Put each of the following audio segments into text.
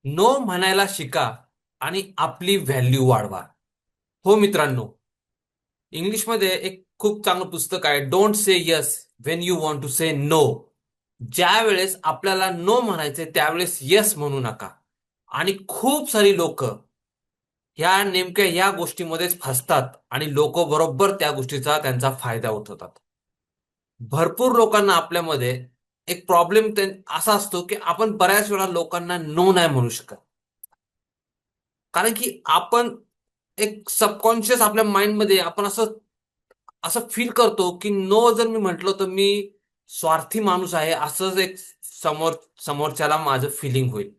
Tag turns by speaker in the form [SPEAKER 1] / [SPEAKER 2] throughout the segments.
[SPEAKER 1] No म्हणायला शिका आणि आपली व्हॅल्यू वाढवा. हो मित्रांनो, इंग्लिशमध्ये एक खूप चांगलं पुस्तक आहे, don't say yes when you want to say no. ज्या वेळेस आपल्याला नो म्हणायचे त्यावेळेस यस म्हणू नका. आणि खूप सारी लोक ह्या नेमक्या या गोष्टीमध्येच फसतात आणि लोक बरोबर त्या गोष्टीचा त्यांचा फायदा उठवतात. भरपूर लोकांना आपल्यामध्ये एक प्रॉब्लेम असा असतो की आपण बऱ्याच वेळा लोकांना नो नाही म्हणू शकत. कारण की आपण एक सबकॉन्शियस आपल्या माइंडमध्ये आपण असं असं फील करतो की नो जर मी म्हटलं तर मी स्वार्थी माणूस आहे, असंच एक समोर समोरच्याला माझं फिलिंग होईल.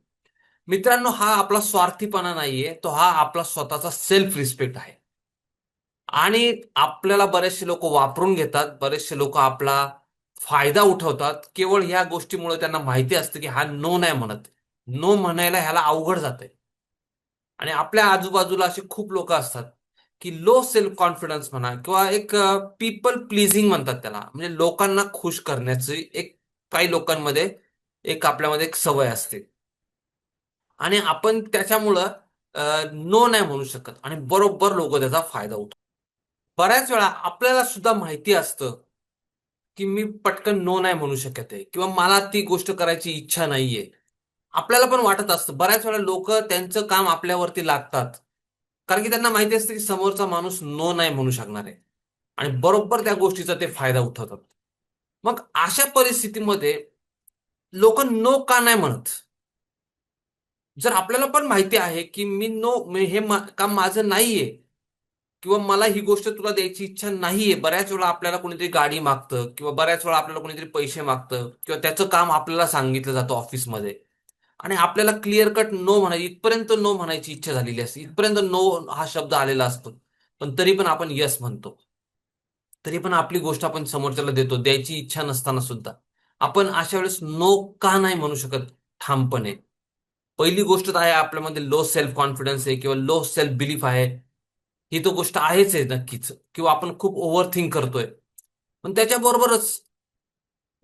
[SPEAKER 1] मित्रांनो, हा आपला स्वार्थीपणा नाहीये, तो हा आपला स्वतःचा सेल्फ रिस्पेक्ट आहे. आणि आपल्याला बरेचसे लोक वापरून घेतात, बरेचसे लोक आपला फायदा उठवतात केवळ ह्या गोष्टीमुळे. त्यांना माहिती असतं की हा नो नाही म्हणत, नो म्हणायला ह्याला अवघड जातंय. आणि आपल्या आजूबाजूला असे खूप लोक असतात की लो सेल्फ कॉन्फिडन्स म्हणा किंवा एक पीपल प्लीजिंग म्हणतात त्याला, म्हणजे लोकांना खुश करण्याची एक काही लोकांमध्ये एक आपल्यामध्ये एक सवय असते. आणि आपण त्याच्यामुळं नो नाही म्हणू शकत आणि बरोबर लोक त्याचा फायदा उठवतात. बऱ्याच वेळा आपल्याला सुद्धा माहिती असतं की मी पटकन नो नाही म्हणू शकत आहे किंवा मला ती गोष्ट करायची इच्छा नाहीये. आपल्याला पण वाटत असतं, बऱ्याच वेळा लोक त्यांचं काम आपल्यावरती लागतात कारण की त्यांना माहिती असतं की समोरचा माणूस नो नाही म्हणू शकणार आहे. आणि बरोबर त्या गोष्टीचा ते फायदा उठवतात. मग अशा परिस्थितीमध्ये लोक नो का नाही म्हणत? जर आपल्याला पण माहिती आहे की मी नो हे काम माझं नाहीये किंवा मला ही गोष्ट तुला द्यायची इच्छा नाहीये. बऱ्याच वेळा आपल्याला कोणीतरी गाडी मागतं किंवा बऱ्याच वेळा आपल्याला कोणीतरी पैसे मागतं किंवा त्याचं काम आपल्याला सांगितलं जातं ऑफिसमध्ये. आणि आपल्याला क्लिअर कट नो म्हणायची, इथपर्यंत नो म्हणायची इच्छा झालेली असते, इथपर्यंत नो हा शब्द आलेला असतो. पण तरी पण आपण यस म्हणतो. तरी पण आपली गोष्ट आपण समोरच्याला देतो, द्यायची इच्छा नसताना सुद्धा. आपण अशा वेळेस नो का नाही म्हणू शकत ठामपणे? पहिली गोष्ट तर आहे, आपल्यामध्ये लो सेल्फ कॉन्फिडन्स आहे किंवा लो सेल्फ बिलीफ आहे. ही तो गोष्ट आहेच आहे नक्कीच, किंवा आपण खूप ओव्हर थिंक करतोय. पण त्याच्याबरोबरच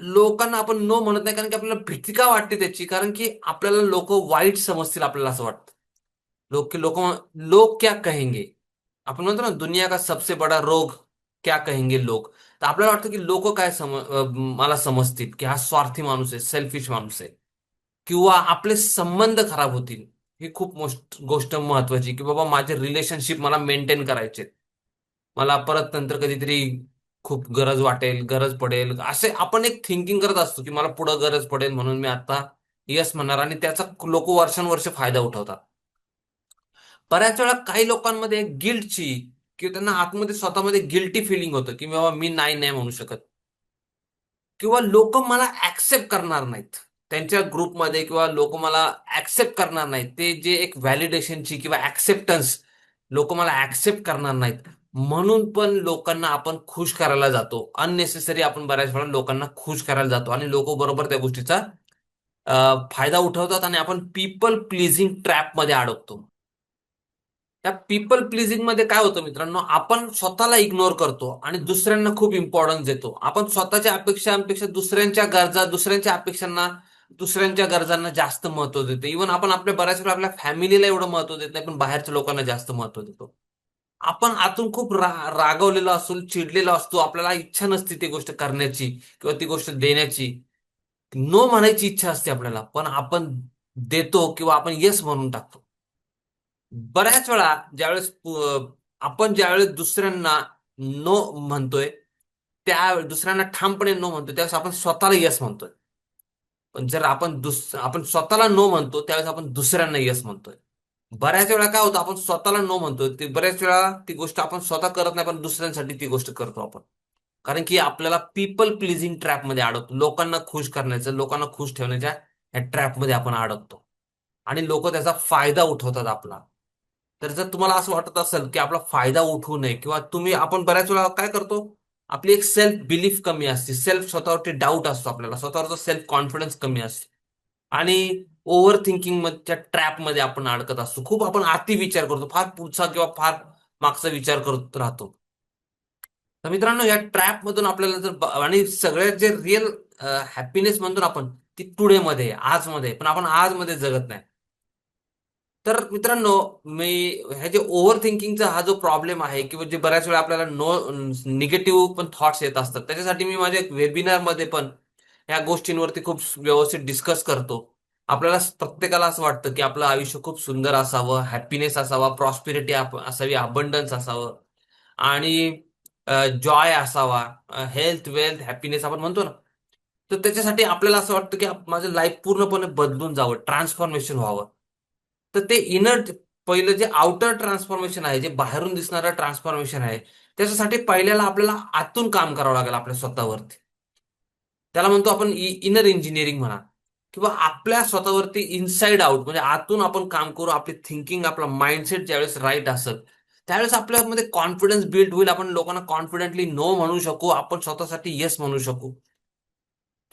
[SPEAKER 1] लोकांना आपण नो म्हणत नाही कारण की आपल्याला भीती का वाटते त्याची, कारण की आपल्याला लोक वाईट समजतील आपल्याला असं वाटतं. लोक लोक लोग क्या कहेंगे. आपण म्हणतो ना, दुनिया का सबसे बडा रोग क्या कहेंगे लोग. तर आपल्याला वाटतं की लोक काय मला समजतील की हा स्वार्थी माणूस आहे, सेल्फिश माणूस आहे. किंवा आपले संबंध खराब होतील. ही खूप गोष्ट महत्वाची की बाबा माझे रिलेशनशिप मला मेंटेन करायचे. मला परत नंतर कधीतरी खूप गरज वाटेल, गरज पडेल, असे आपण एक थिंकिंग करत असतो की मला पुढे गरज पडेल म्हणून मी आता येस म्हणणार, आणि त्याचा लोक वर्षानुवर्ष फायदा उठवतात. बऱ्याच वेळा काही लोकांमध्ये गिल्टची किंवा त्यांना आतमध्ये स्वतःमध्ये गिल्टी फिलिंग होतं की बाबा मी नाही नाही म्हणू शकत, किंवा लोक मला ऍक्सेप्ट करणार नाहीत त्यांच्या ग्रुपमध्ये, किंवा लोक मला ऍक्सेप्ट करणार नाहीत. ते जे एक व्हॅलिडेशनची किंवा ऍक्सेप्टन्स, लोक मला ऍक्सेप्ट करणार नाहीत म्हणून पण लोकांना आपण खुश करायला जातो. अननेसेसरी आपण बऱ्याच वेळा लोकांना खुश करायला जातो आणि लोक बरोबर त्या गोष्टीचा फायदा उठवतात आणि आपण पीपल प्लीजिंग ट्रॅप मध्ये अडकतो. त्या पीपल प्लीजिंग मध्ये काय होतं मित्रांनो, आपण स्वतःला इग्नोर करतो आणि दुसऱ्यांना खूप इम्पॉर्टन्स देतो. आपण स्वतःच्या अपेक्षांपेक्षा दुसऱ्यांच्या गरजा, दुसऱ्यांच्या अपेक्षांना, दुसऱ्यांच्या गरजांना जास्त महत्व देतो. इव्हन आपण आपल्या बऱ्याच वेळा आपल्या फॅमिलीला एवढं महत्व देत नाही, पण बाहेरच्या लोकांना जास्त महत्व देतो. आपण आतून खूप रागवलेलो असतो, चिडलेलो असतो, आपल्याला इच्छा नसते ती गोष्ट करण्याची किंवा ती गोष्ट देण्याची. नो म्हणायची इच्छा असते आपल्याला, पण आपण देतो किंवा आपण येस म्हणून टाकतो. बऱ्याच वेळा ज्यावेळेस आपण ज्यावेळेस दुसऱ्यांना नो म्हणतोय, त्या दुसऱ्यांना ठामपणे नो म्हणतोय, त्यावेळेस आपण स्वतःला येस म्हणतोय. पण जर आपण स्वतःला नो म्हणतो त्यावेळेस आपण दुसऱ्यांना येस म्हणतोय. बऱ्याच वेळा काय होतं, आपण स्वतःला नो म्हणतोय, ती बऱ्याच वेळा ती गोष्ट आपण स्वतः करत नाही पण दुसऱ्यांसाठी ती गोष्ट करतो आपण. कारण की आपल्याला पीपल प्लीजिंग ट्रॅप मध्ये अडकतो, लोकांना खुश करण्याचं, लोकांना खुश ठेवण्याच्या या ट्रॅप मध्ये आपण अडकतो. आणि लोक त्याचा फायदा उठवतात आपला. तर जर तुम्हाला असं वाटत असेल की आपला फायदा उठवू नये, किंवा आपण बऱ्याच वेळा काय करतो, आपली एक सेल्फ बिलीफ कमी असते, सेल्फ स्वतःवरती डाऊट असतो, आपल्याला स्वतःवरचा सेल्फ कॉन्फिडन्स कमी असतो. आणि ओव्हर थिंकिंग च्या ट्रॅप मध्ये आपण अडकत असतो. खूप आपण अति विचार करतो, फार पुढचा किंवा फार मागचा विचार करत राहतो. तर मित्रांनो, या ट्रॅप मधून आपल्याला जर आणि सगळ्यात जे रिअल हॅपीनेस म्हणतो ना आपण, ती टुडे मध्ये, आज मध्ये, पण आपण आज मध्ये जगत नाही. तर मित्रांनो, मी ह्या जे ओव्हर थिंकिंगचा हा जो प्रॉब्लेम आहे किंवा जे बऱ्याच वेळा आपल्याला निगेटिव्ह पण थॉट्स येत असतात, त्याच्यासाठी मी माझ्या वेबिनार मध्ये पण ह्या गोष्टींवरती खूप व्यवस्थित डिस्कस करतो. आपल्याला प्रत्येकाला असं वाटतं की आपलं आयुष्य खूप सुंदर असावं, हॅपीनेस असावा, प्रॉस्पेरिटी असावी, अबंडन्स असावं आणि जॉय असावा, हेल्थ, वेल्थ, हॅपीनेस आपण म्हणतो ना. तर त्याच्यासाठी आपल्याला असं वाटतं की माझं लाईफ पूर्णपणे बदलून जावं, ट्रान्सफॉर्मेशन व्हावं. तर ते इनर, पहिलं जे आउटर ट्रान्सफॉर्मेशन आहे, जे बाहेरून दिसणारं ट्रान्सफॉर्मेशन आहे, त्याच्यासाठी पहिल्याला आपल्याला आतून काम करावं लागेल आपल्या स्वतःवरती. त्याला म्हणतो आपण इनर इंजिनिअरिंग म्हणा, किंवा आपल्या स्वतःवरती इनसाइड आउट, म्हणजे आतून आपण काम करू. आपली थिंकिंग, आपला माइंडसेट ज्यावेळेस राईट असेल, त्यावेळेस आपल्यामध्ये कॉन्फिडन्स बिल्ड होईल. आपण लोकांना कॉन्फिडेंटली नो म्हणू शकू, आपण स्वतःसाठी येस म्हणू शकू.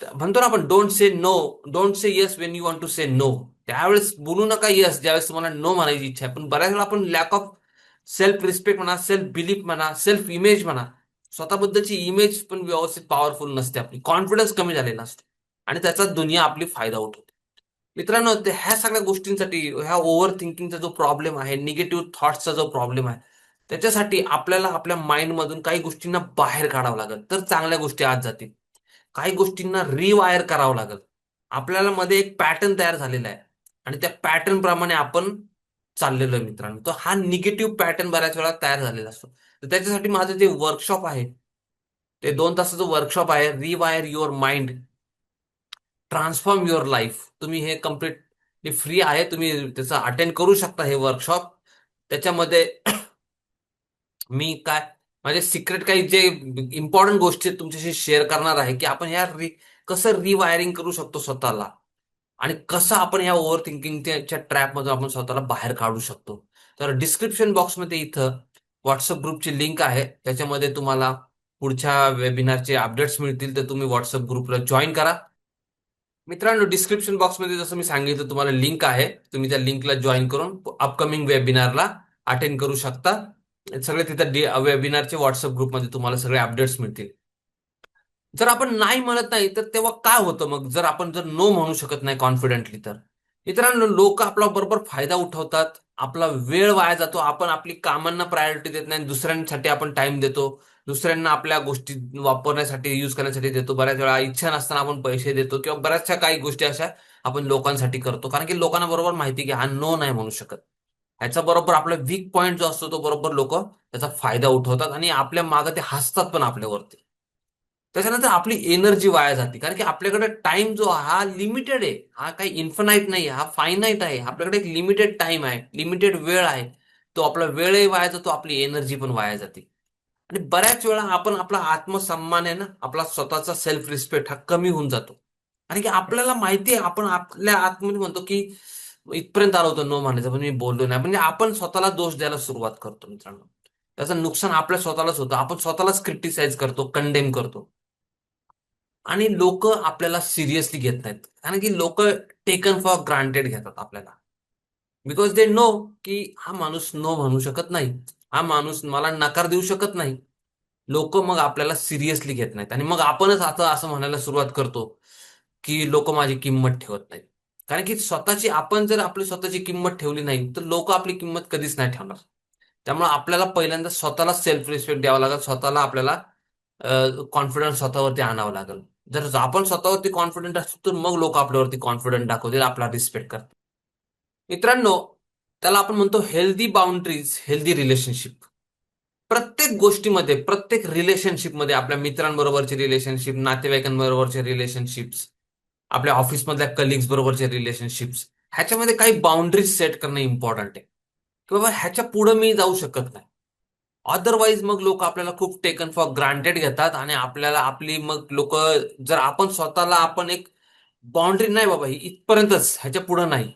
[SPEAKER 1] म्हणतो ना आपण, don't say no, don't say yes when you want to say no. त्यावेळेस बोलू नका येस ज्यावेळेस तुम्हाला नो म्हणायची इच्छा आहे. पण बऱ्याच वेळा आपण लॅक ऑफ सेल्फ रिस्पेक्ट म्हणा, सेल्फ बिलीफ म्हणा, सेल्फ इमेज म्हणा, स्वतःबद्दलची इमेज पण व्यवस्थित पॉवरफुल नसते, आपली कॉन्फिडन्स कमी झालेला असतो आणि त्याचा दुनिया आपली फायदा उठवते. मित्रांनो, ह्या सगळ्या गोष्टींसाठी, ह्या ओव्हर थिंकिंगचा जो प्रॉब्लेम आहे, निगेटिव्ह थॉट्सचा जो प्रॉब्लेम आहे, त्याच्यासाठी आपल्याला आपल्या माइंडमधून काही गोष्टींना बाहेर काढावं लागेल, तर चांगल्या गोष्टी आत जातील. काही गोष्टींना रिवायर करावं लागेल. आपल्याला मध्ये एक पॅटर्न तयार झालेला आहे आणि त्या पॅटर्न प्रमाणे आपण चाललेलो आहे मित्रांनो. तर हा निगेटिव्ह पॅटर्न बऱ्याच वेळा तयार झालेला असतो. तर त्याच्यासाठी माझं जे वर्कशॉप आहे, ते 2 तासाचं वर्कशॉप आहे, rewire your mind, transform your life. तुम्ही हे कम्प्लीटली फ्री आहे, तुम्ही त्याचं अटेंड करू शकता हे वर्कशॉप. त्याच्यामध्ये मी काय, माझे सिक्रेट काही जे इम्पॉर्टंट गोष्टी आहेत तुमच्याशी शेअर करणार आहे, की आपण कसं रिवायरिंग करू शकतो स्वतःला, आणि कसं आपण ह्या ओव्हर थिंकिंगच्या ट्रॅपमधून आपण स्वतःला बाहेर काढू शकतो. तर डिस्क्रिप्शन बॉक्समध्ये इथं व्हॉट्सअप ग्रुपची लिंक आहे, त्याच्यामध्ये तुम्हाला पुढच्या वेबिनारचे अपडेट्स मिळतील. तर तुम्ही व्हॉट्सअप ग्रुपला जॉईन करा. मित्रांनो, डिस्क्रिप्शन बॉक्समध्ये जसं मी सांगितलं तुम्हाला लिंक आहे, तुम्ही त्या लिंकला जॉईन करून अपकमिंग वेबिनारला अटेंड करू शकता. सगळे तिथं वेबिनारचे व्हॉट्सअप ग्रुपमध्ये तुम्हाला सगळे अपडेट्स मिळतील. जर आपण नाही म्हणत नाही, तर तेव्हा काय होतं मग, जर आपण जर नो म्हणू शकत नाही कॉन्फिडेंटली, तर मित्रांनो, लोक आपला बरोबर फायदा उठवतात. आपला वेळ वाया जातो, आपण आपली कामांना प्रायोरिटी देत नाही, दुसऱ्यांसाठी आपण टाइम देतो, दुसऱ्यांना आपल्या गोष्टी वापरण्यासाठी, युज करण्यासाठी देतो. बऱ्याच वेळा इच्छा नसताना आपण पैसे देतो, किंवा बऱ्याचशा काही गोष्टी अशा आपण लोकांसाठी करतो, कारण की लोकांना बरोबर माहिती की हा नो नाही म्हणू शकत. ह्याचा बरोबर आपला वीक पॉईंट जो असतो, तो बरोबर लोक त्याचा फायदा उठवतात आणि आपल्या मागे ते हसतात पण आपल्यावरती. त्याच्यानंतर आपली एनर्जी वाया जाते, कारण की आपल्याकडे टाइम जो हा लिमिटेड आहे, हा काही इन्फिनाईट नाही, हा फायनाईट आहे. आपल्याकडे एक लिमिटेड टाइम आहे, लिमिटेड वेळ आहे. तो आपला वेळही वाया जातो, आपली एनर्जी पण वाया जाते. आणि बऱ्याच वेळा आपण आपला आत्मसन्मान आहे ना, आपला स्वतःचा सेल्फ रिस्पेक्ट हा कमी होऊन जातो. कारण की आपल्याला माहिती आहे, आपण आपल्या आतमध्ये म्हणतो की इथपर्यंत आलो होतो नो म्हणायचं, पण मी बोललो नाही, म्हणजे आपण स्वतःला दोष द्यायला सुरुवात करतो मित्रांनो. त्याचं नुकसान आपल्या स्वतःलाच होतं. आपण स्वतःलाच क्रिटिसाइज करतो, कंडेम करतो. आणि लोक आपल्याला सिरियसली घेत नाहीत, कारण की लोक टेकन फॉर ग्रांटेड घेतात आपल्याला. बिकॉज दे नो की हा माणूस नो म्हणू शकत नाही, हा माणूस मला नकार देऊ शकत नाही. लोक मग आपल्याला सिरियसली घेत नाहीत, आणि मग आपणच आता असं म्हणायला सुरुवात करतो की लोक माझी किंमत ठेवत नाहीत. कारण की स्वतःची, आपण जर आपली स्वतःची किंमत ठेवली नाही, तर लोक आपली किंमत कधीच नाही ठेवणार. त्यामुळे आपल्याला पहिल्यांदा स्वतःला सेल्फ रिस्पेक्ट द्यावा लागेल, स्वतःला आपल्याला कॉन्फिडन्स स्वतःवरती आणावं लागेल. जर आपण स्वतःवरती कॉन्फिडंट असतो, तर मग लोक आपल्यावरती कॉन्फिडंट दाखवतील, आपला रिस्पेक्ट करतील. मित्रांनो, त्याला आपण म्हणतो हेल्दी बाउंड्रीज, हेल्दी रिलेशनशिप. प्रत्येक गोष्टीमध्ये, प्रत्येक रिलेशनशिपमध्ये, आपल्या मित्रांबरोबरचे रिलेशनशिप, नातेवाईकांबरोबरचे रिलेशनशिप्स, आपल्या ऑफिसमधल्या कलिग्स बरोबरचे रिलेशनशिप्स, ह्याच्यामध्ये काही बाउंड्रीज सेट करणं इम्पॉर्टंट आहे, की बाबा ह्याच्या पुढे मी जाऊ शकत नाही. अदरवाईज मग लोक आपल्याला खूप टेकन फॉर ग्रांटेड घेतात, आणि आपल्याला आपली मग लोक, जर आपण स्वतःला आपण एक बाउंड्री, नाही बाबा ही इथपर्यंतच, ह्याच्या पुढे नाही,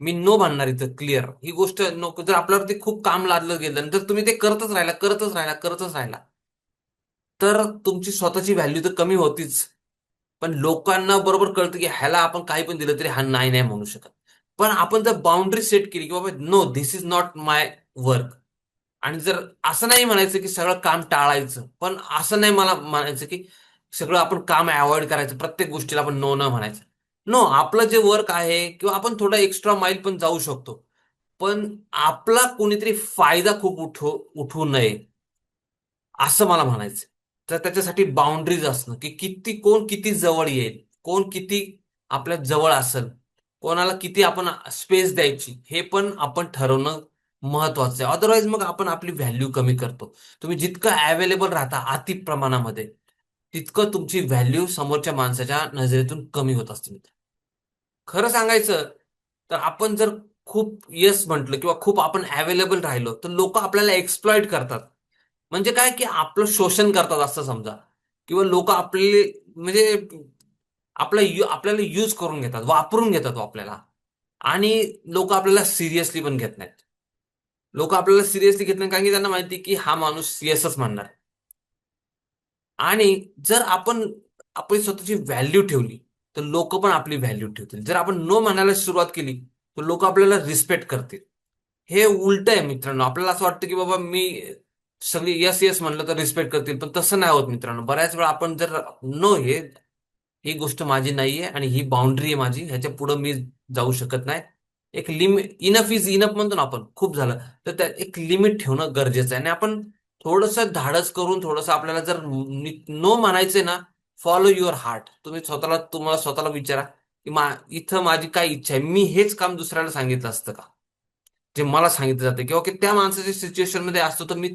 [SPEAKER 1] मी नो म्हणणार इथं, क्लिअर ही गोष्ट नको. जर आपल्यावरती खूप काम लादलं गेलं आणि जर तुम्ही ते करतच राहिला, करतच राहिला, करतच राहिला, तर तुमची स्वतःची व्हॅल्यू तर कमी होतीच. पण लोकांना बरोबर कळतं की ह्याला आपण काही पण दिलं तरी हा नाही नाही म्हणू शकत. पण आपण जर बाउंड्री सेट केली की बाबा no, this is not my work, आणि जर असं नाही म्हणायचं की सगळं काम टाळायचं, पण असं नाही मला म्हणायचं की सगळं आपण काम अवॉइड करायचं, प्रत्येक गोष्टीला आपण नो न म्हणायचं. नो, आपलं जे वर्क आहे, किंवा आपण थोडं एक्स्ट्रा माइल पण जाऊ शकतो. पण आपला कोणीतरी फायदा खूप उठवू नये असं मला म्हणायचं. तर त्याच्यासाठी बाउंड्रीज असणं, की कोण किती जवळ येईल, कोण किती आपल्या जवळ असेल, कोणाला किती आपण स्पेस द्यायची, हे पण आपण ठरवणं महत्वाचं आहे. अदरवाईज मग आपण आपली व्हॅल्यू कमी करतो. तुम्ही जितकं अवेलेबल राहता अति प्रमाणामध्ये, तितकं तुमची व्हॅल्यू समोरच्या माणसाच्या नजरेतून कमी होत असते मित्र. खरं सांगायचं तर आपण जर खूप येस म्हटलं किंवा खूप आपण अवेलेबल राहिलो तर लोक आपल्याला एक्सप्लॉइट करतात. म्हणजे काय की आपलं शोषण करतात असं समजा, किंवा लोक आपले म्हणजे आपल्याला यूज करून घेतात, वापरून घेतात आपल्याला. आणि लोक आपल्याला सिरियसली पण घेत नाहीत. लोक आपल्याला सिरियसली घेत नाही कारण की त्यांना माहिती की हा माणूस येसच म्हणणार. आणि जर आपण आपली स्वतःची व्हॅल्यू ठेवली तर लोक पण आपली व्हॅल्यू ठेवतील. जर आपण नो म्हणायला सुरुवात केली तर लोक आपल्याला रिस्पेक्ट करतील. हे उलट आहे मित्रांनो. आपल्याला असं वाटतं की बाबा मी सगळी यस यस म्हणलं तर रिस्पेक्ट करतील, पण तसं नाही होत मित्रांनो. बऱ्याच वेळा आपण जर नो ही गोष्ट माझी नाहीये आणि ही बाउंड्री आहे माझी, ह्याच्या पुढे मी जाऊ शकत नाही. एक लिमिट, इनफ इज इनफ म्हणतो ना आपण, खूप झालं. तर त्या एक लिमिट ठेवणं गरजेचं आहे. आणि आपण थोडस धाडस करून थोडस आपल्याला जर नो म्हणायचंय ना, फॉलो युअर हार्ट. तुम्हाला स्वतःला विचारा की इथं माझी काय इच्छा आहे. मी हेच काम दुसऱ्याला सांगितलं असतं का, जे मला सांगितलं जातं, किंवा की त्या माणसाच्या सिच्युएशन मध्ये असतो तर मी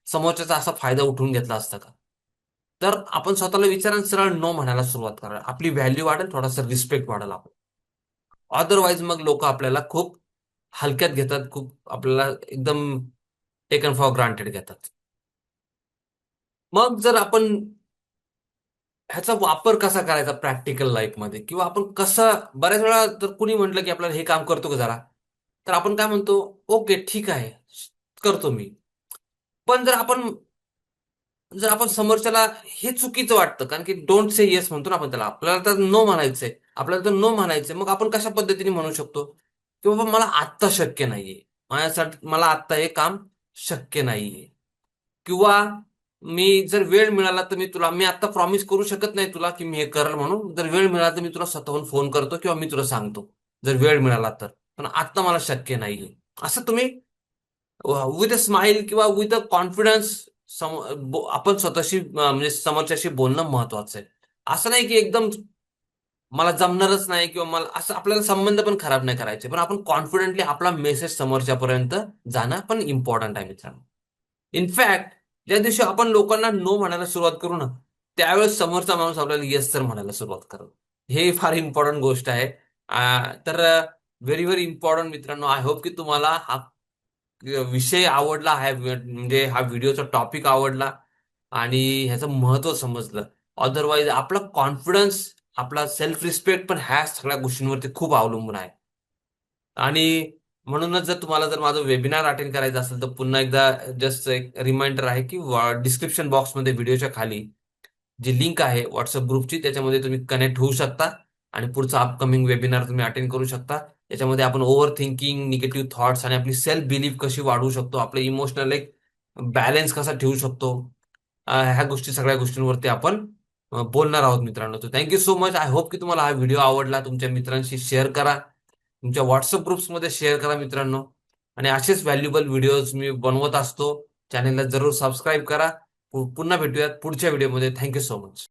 [SPEAKER 1] समोरच्याचा असा फायदा उठवून घेतला असता का. तर आपण स्वतःला विचारा आणि सरळ नो म्हणायला सुरुवात करा. आपली व्हॅल्यू वाढेल, थोडासा रिस्पेक्ट वाढेल आपण. अदरवाईज मग लोक आपल्याला खूप हलक्यात घेतात, खूप आपल्याला एकदम टेकन फॉर ग्रांटेड घेतात. मग जर आपण ह्याचा वापर कसा करायचा प्रॅक्टिकल लाईफमध्ये, किंवा आपण कसं, बऱ्याच वेळा जर कुणी म्हटलं की आपल्याला हे काम करतो का जरा, तर आपण काय म्हणतो, ओके ठीक आहे, करतो मी. पण जर आपण समोरच्याला हे चुकीचं वाटतं, कारण की डोंट से येस म्हणतो ना आपण त्याला, आपल्याला तर नो म्हणायचंय, आपल्याला तर नो म्हणायचंय, मग आपण कशा पद्धतीने म्हणू शकतो की बाबा मला आत्ता शक्य नाहीये, माझ्यासाठी मला आत्ता हे काम शक्य नाहीये. किंवा मी जर वेळ मिळाला तर मी आता प्रॉमिस करू शकत नाही तुला की मी हे करल म्हणून. जर वेळ मिळाला तर मी तुला स्वतःहून फोन करतो किंवा मी तुला सांगतो, जर वेळ मिळाला तर. पण आता मला शक्य नाहीये, असं तुम्ही विथ अ स्माइल किंवा विथ अ कॉन्फिडन्स आपण स्वतःशी म्हणजे समोरच्याशी बोलणं महत्वाचं आहे. असं नाही की एकदम मला जमणारच नाही किंवा मला असं, आपल्याला संबंध पण खराब नाही करायचे, पण आपण कॉन्फिडेंटली आपला मेसेज समोरच्यापर्यंत जाणं पण इम्पॉर्टंट आहे मित्रांनो. इनफॅक्ट ज्या दिवशी आपण लोकांना नो म्हणायला सुरुवात करू ना, त्यावेळेस समोरचा माणूस आपल्याला येस सर म्हणायला सुरुवात करू. हे फार इम्पॉर्टंट गोष्ट आहे. तर व्हेरी व्हेरी इम्पॉर्टंट मित्रांनो. आय होप की तुम्हाला हा विषय आवडला आहे, म्हणजे हा व्हिडिओचा टॉपिक आवडला आणि ह्याचं महत्व समजलं. अदरवाईज आपला कॉन्फिडन्स, आपला सेल्फ रिस्पेक्ट पण ह्या सगळ्या गोष्टींवरती खूप अवलंबून आहे. आणि म्हणूनच जर माझं वेबिनार अटेंड करायचं असेल तर पुन्हा एकदा जस्ट एक रिमाइंडर आहे की डिस्क्रिप्शन बॉक्समध्ये व्हिडिओच्या खाली जी लिंक आहे व्हॉट्सअप ग्रुपची, त्याच्यामध्ये तुम्ही कनेक्ट होऊ शकता आणि पुढचा अपकमिंग वेबिनार तुम्ही अटेंड करू शकता. याच्यामध्ये आपण ओव्हर थिंकिंग, निगेटिव्ह थॉट्स आणि आपली सेल्फ बिलीफ कशी वाढवू शकतो, आपलं इमोशनल एक बॅलन्स कसा ठेवू शकतो, ह्या सगळ्या गोष्टींवरती आपण बोलणार आहोत मित्रांनो. तर thank you so much. I hope की तुम्हाला हा व्हिडिओ आवडला. तुमच्या मित्रांशी शेअर करा, तुमच्या व्हॉट्सअप ग्रुप्समध्ये शेअर करा मित्रांनो. आणि असेच व्हॅल्युबल व्हिडिओज मी बनवत असतो. चॅनेलला जरूर सबस्क्राईब करा. पुन्हा भेटूयात पुढच्या व्हिडिओमध्ये. Thank you so much.